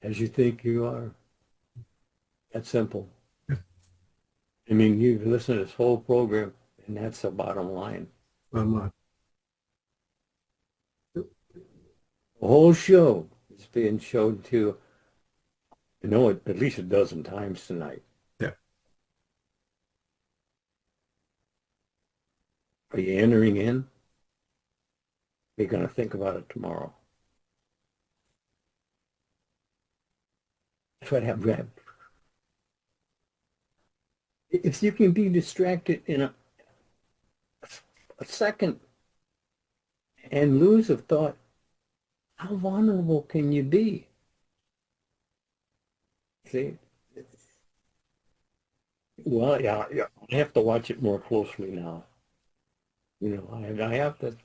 as you think you are. That's simple. Yeah. I mean, you've listened to this whole program, and that's the bottom line. Um, The whole show is being shown to, you know, at least a dozen times tonight. yeah. Are you entering in? You're going to think about it tomorrow. That's what happened. If you can be distracted in a second and lose a thought, how vulnerable can you be? See? Well, yeah, yeah. I have to watch it more closely now. You know, I have to.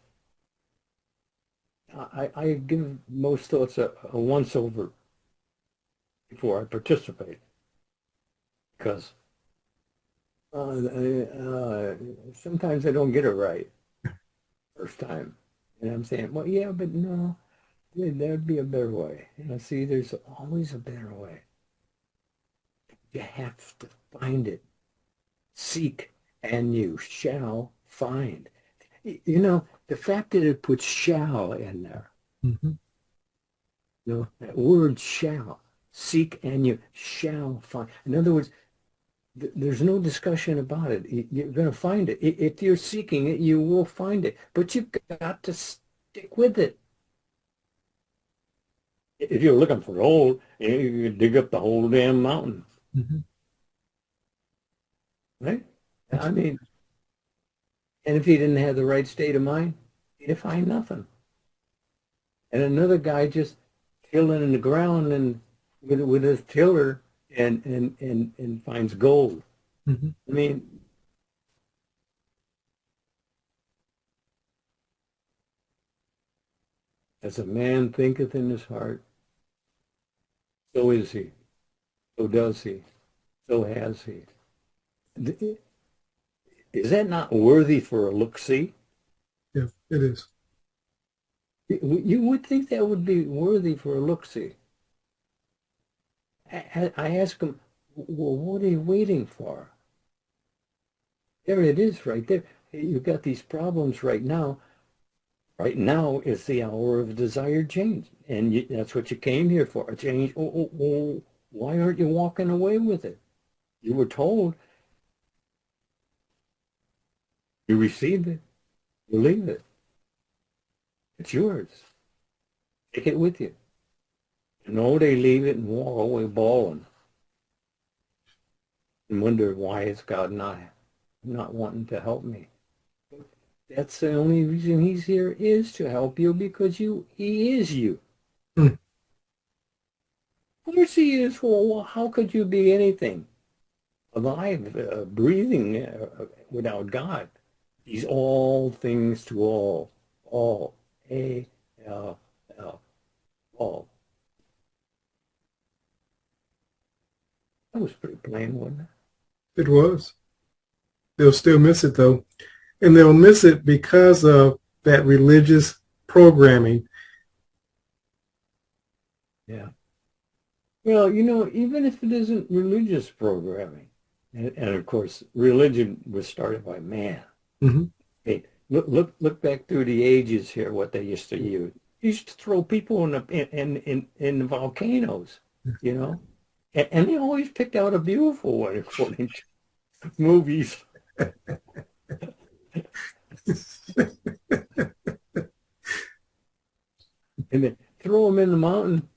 I give most thoughts a once over before I participate because sometimes I don't get it right first time, and I'm saying, well, yeah, but no, there'd be a better way. You know, see, there's always a better way. You have to find it. Seek, and you shall find. You know, the fact that it puts shall in there, Mm-hmm. you know, that word shall, seek and you shall find. In other words, there's no discussion about it. You're going to find it. If you're seeking it, you will find it. But you've got to stick with it. If you're looking for gold, you can dig up the whole damn mountain, Mm-hmm. right? I mean, and if he didn't have the right state of mind, he'd find nothing. And another guy just tilling in the ground and with his tiller and finds gold. Mm-hmm. I mean, as a man thinketh in his heart, so is he, so does he, so has he. Is that not worthy for a look-see? Yeah, it is. You would think that would be worthy for a look-see. I ask him, well, what are you waiting for? There it is right there. You've got these problems right now. Right now is the hour of desired change. And that's what you came here for, a change. Oh, why aren't you walking away with it? You were told. You received it. You leave it. It's yours. Take it with you. No, they leave it and walk away bawling and wonder why is God not wanting to help me. That's the only reason he's here is to help you because he is you. Mm. Of course he is. Well, how could you be anything alive, breathing without God? He's all things to all, A-L-L, all. That was pretty plain, wasn't it? It was. They'll still miss it though. And they'll miss it because of that religious programming. Yeah. Well, you know, even if it isn't religious programming, and of course, religion was started by man. Mm-hmm. Hey, look back through the ages here, what they used to use. They used to throw people in volcanoes, you know, and they always picked out a beautiful one according to movies, and then throw them in the mountain.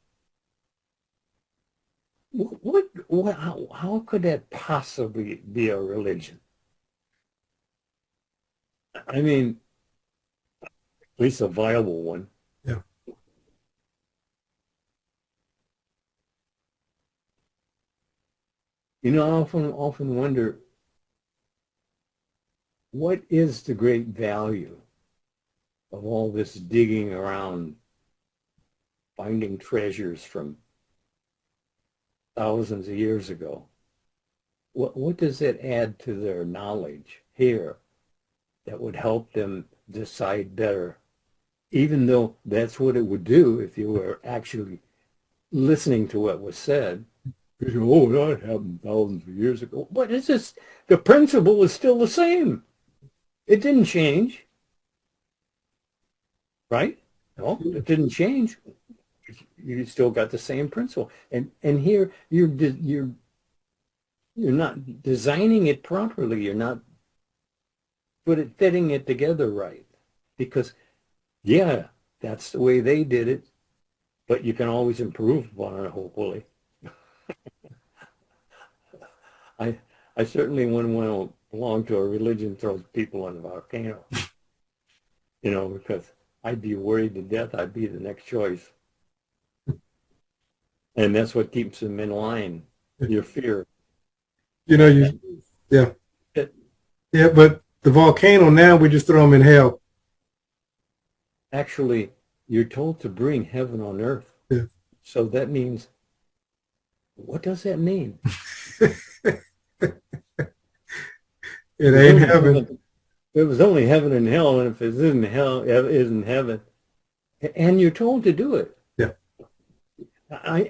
How could that possibly be a religion? I mean, at least a viable one. Yeah. You know, I often wonder what is the great value of all this digging around, finding treasures from thousands of years ago? What does it add to their knowledge here that would help them decide better, even though that's what it would do if you were actually listening to what was said. You say, oh, that happened thousands of years ago. But it's just, the principle is still the same. It didn't change, right? No, it didn't change. You still got the same principle. And here you're not designing it properly. You're not fitting it together right. Because yeah, that's the way they did it, but you can always improve upon it, hopefully. I I certainly wouldn't want to belong to a religion that throws people on a volcano, because I'd be worried to death I'd be the next choice. And that's what keeps them in line, your fear. You know, yeah. It, Yeah, but the volcano, now we just throw them in hell. actually, you're told to bring heaven on earth. Yeah. So that means, what does that mean? It ain't heaven. It was only heaven and hell, and if it isn't hell, it isn't heaven. And you're told to do it. Yeah.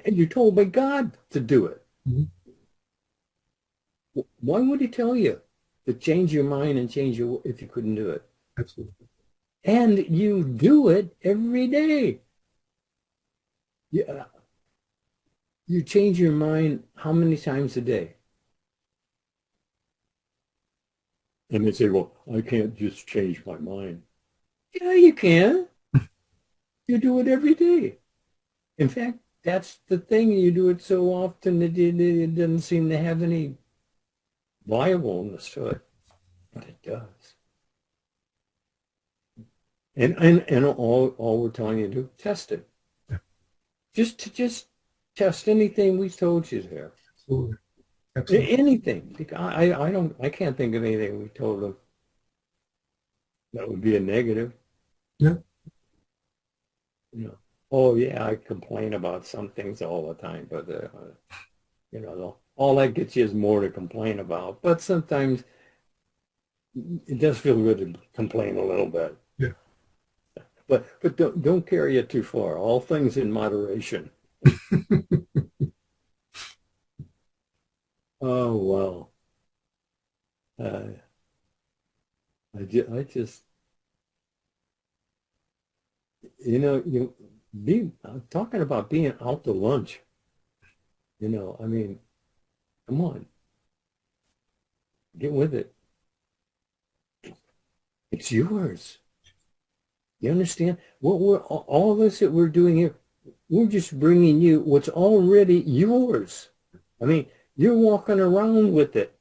You're told by God to do it. Mm-hmm. Why would he tell you to change your mind and change your if you couldn't do it? Absolutely. And you do it every day. Yeah. You change your mind how many times a day? And they say, well, I can't just change my mind. Yeah, you can. You do it every day. In fact, that's the thing. You do it so often that it doesn't seem to have any viableness to it, but it does. And all we're telling you to do, test it. Yeah. Just test anything we told you there. Absolutely. Absolutely. Anything. I can't think of anything we told them that would be a negative. Yeah. Oh yeah, I complain about some things all the time, but all that gets you is more to complain about. But sometimes it does feel good to complain a little bit. Yeah. But don't carry it too far. All things in moderation. Oh well. I just talking about being out to lunch. I mean, come on, get with it. It's yours. You understand? What all of us that we're doing here, we're just bringing you what's already yours. I mean, you're walking around with it,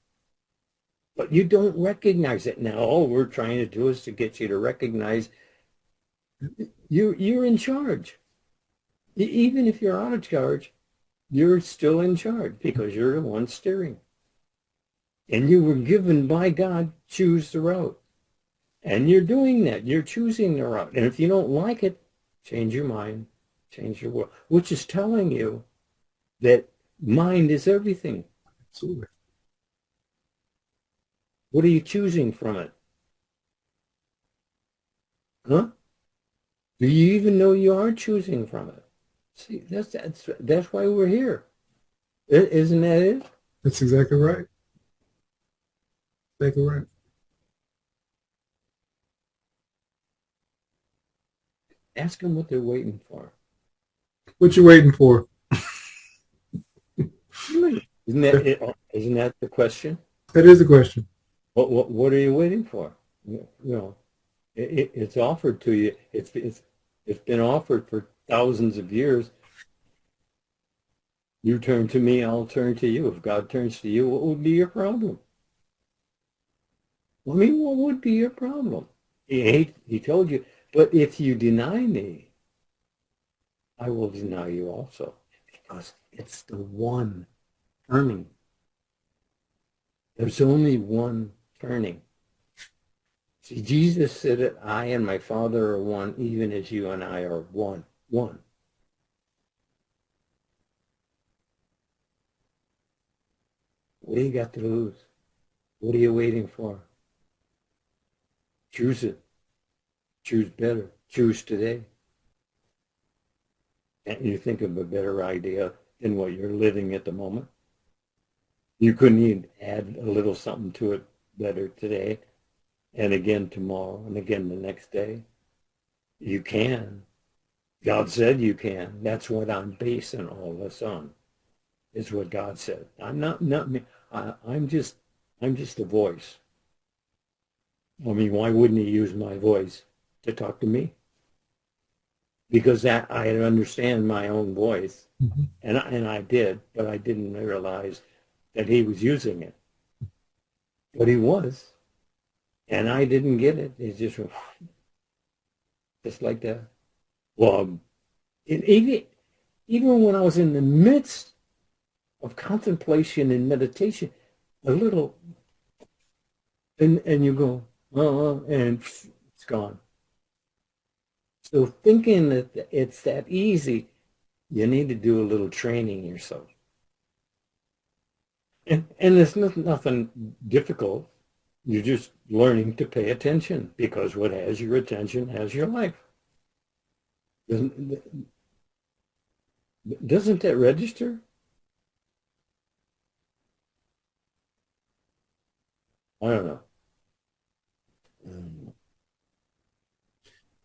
but you don't recognize it now. All we're trying to do is to get you to recognize you're in charge. Even if you're out of charge, you're still in charge because you're the one steering. And you were given by God, choose the route. And you're doing that. You're choosing the route. And if you don't like it, change your mind, change your world, which is telling you that mind is everything. Absolutely. What are you choosing from it? Huh? Do you even know you are choosing from it? See, that's why we're here. Isn't that it? That's exactly right. Exactly right. Ask them what they're waiting for. What you waiting for? Isn't that it? Isn't that the question? That is the question. What are you waiting for? It's offered to you. It's been offered for thousands of years. You turn to me, I'll turn to you. If God turns to you, what would be your problem? I mean, what would be your problem? He told you, but if you deny me, I will deny you also. Because it's the one turning. There's only one turning. See, Jesus said it, I and my Father are one, even as you and I are one. One. What do you got to lose? What are you waiting for? Choose it. Choose better. Choose today. Can't you think of a better idea than what you're living at the moment? You couldn't even add a little something to it better today, and again tomorrow, and again the next day. You can. God said you can. That's what I'm basing all this on. Is what God said. I'm not me. I'm just a voice. I mean, why wouldn't he use my voice to talk to me? Because that I understand my own voice, Mm-hmm. and I did, but I didn't realize that he was using it. But he was, and I didn't get it. It's just like that. Well, even when I was in the midst of contemplation and meditation, a little, and you go, and it's gone. So thinking that it's that easy, you need to do a little training yourself. And it's nothing difficult. You're just learning to pay attention, because what has your attention has your life. Doesn't that register? I don't know.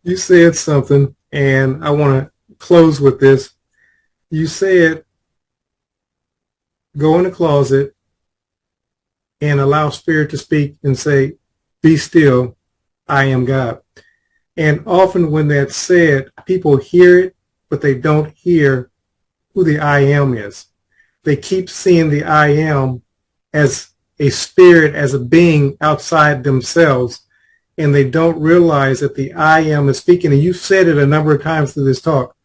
You said something, and I want to close with this. You said, go in the closet and allow spirit to speak and say, be still, I am God. And often when that's said, people hear it, but they don't hear who the I am is. They keep seeing the I am as a spirit, as a being outside themselves, and they don't realize that the I am is speaking. And you've said it a number of times through this talk,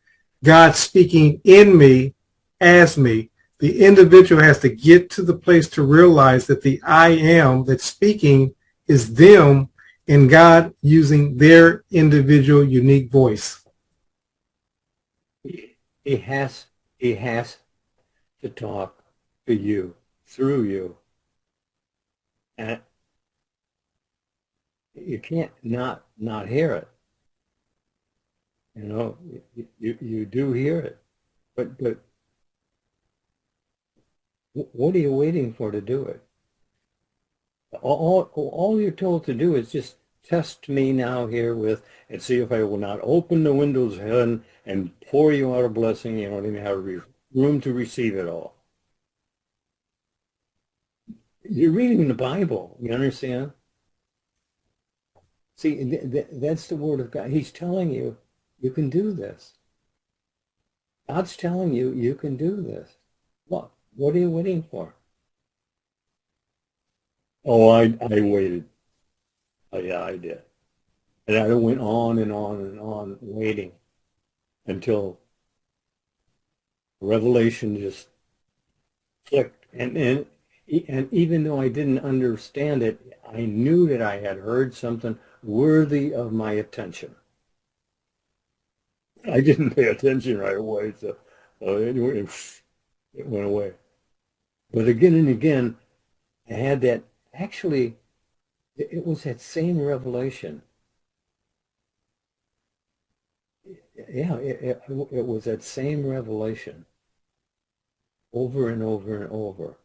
God speaking in me, as me. The individual has to get to the place to realize that the I am that's speaking is them, and God using their individual unique voice. He has to talk to you, through you. And you can't not hear it. You know, you do hear it. But what are you waiting for to do it? All you're told to do is just test me now here with, and see if I will not open the windows of heaven and pour you out a blessing. You don't even have room to receive it all. You're reading the Bible. You understand? See, that's the word of God. He's telling you, you can do this. God's telling you, you can do this. What are you waiting for? Oh, I waited. Oh, yeah, I did. And I went on and on and on waiting until revelation just clicked. And even though I didn't understand it, I knew that I had heard something worthy of my attention. I didn't pay attention right away, so anyway, it went away. But again and again, I had that. Actually, it was that same revelation. Yeah, it was that same revelation over and over and over.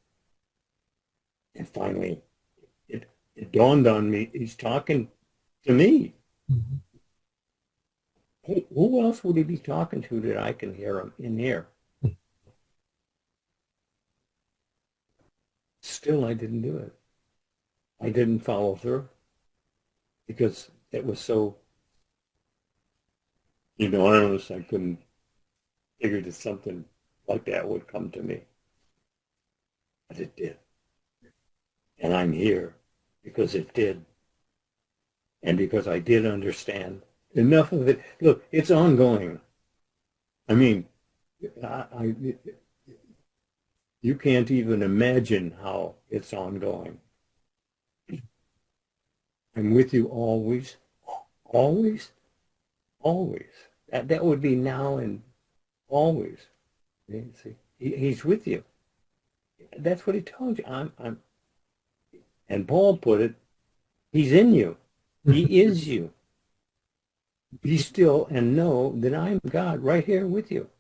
And finally, it dawned on me, he's talking to me. Mm-hmm. Who else would he be talking to that I can hear him in here? Still, I didn't do it. I didn't follow through because it was so, honest. I couldn't figure that something like that would come to me. But it did. And I'm here because it did. And because I did understand enough of it. Look, it's ongoing. I mean, you can't even imagine how it's ongoing. I'm with you always, always, always. That would be now and always. See, he's with you. That's what he told you. I'm. And Paul put it, he's in you. He is you. Be still and know that I'm God right here with you.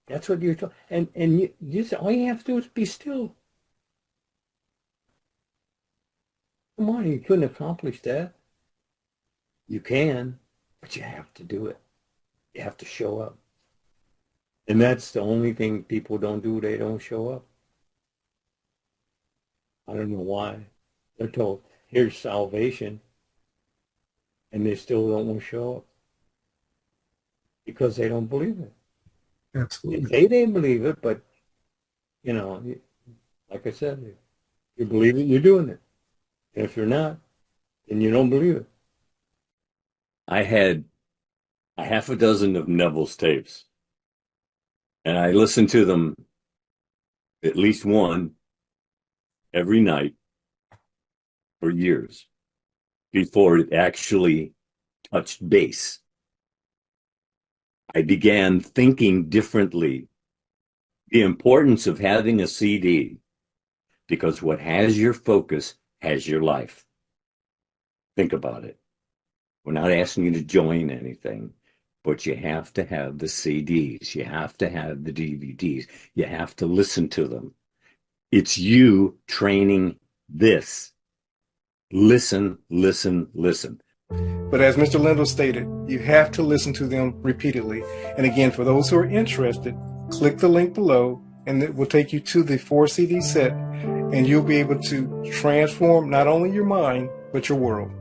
That's what you're talking. And you just all you have to do is be still. Come on, you couldn't accomplish that. You can, but you have to do it. You have to show up. And that's the only thing people don't do. They don't show up. I don't know why. They're told, here's salvation. And they still don't want to show up. Because they don't believe it. Absolutely. They didn't believe it, but, you know, like I said, if you believe it, you're doing it. And if you're not, then you don't believe it. I had a half a dozen of Neville's tapes, and I listened to them at least one every night for years before it actually touched base. I began thinking differently. The importance of having a CD, because what has your focus has your life. Think about it. We're not asking you to join anything, but you have to have the CDs. You have to have the DVDs. You have to listen to them. It's you training this. Listen, listen, listen. But as Mr. Lindell stated, you have to listen to them repeatedly. And again, for those who are interested, click the link below and it will take you to the 4 CD set, and you'll be able to transform not only your mind, but your world.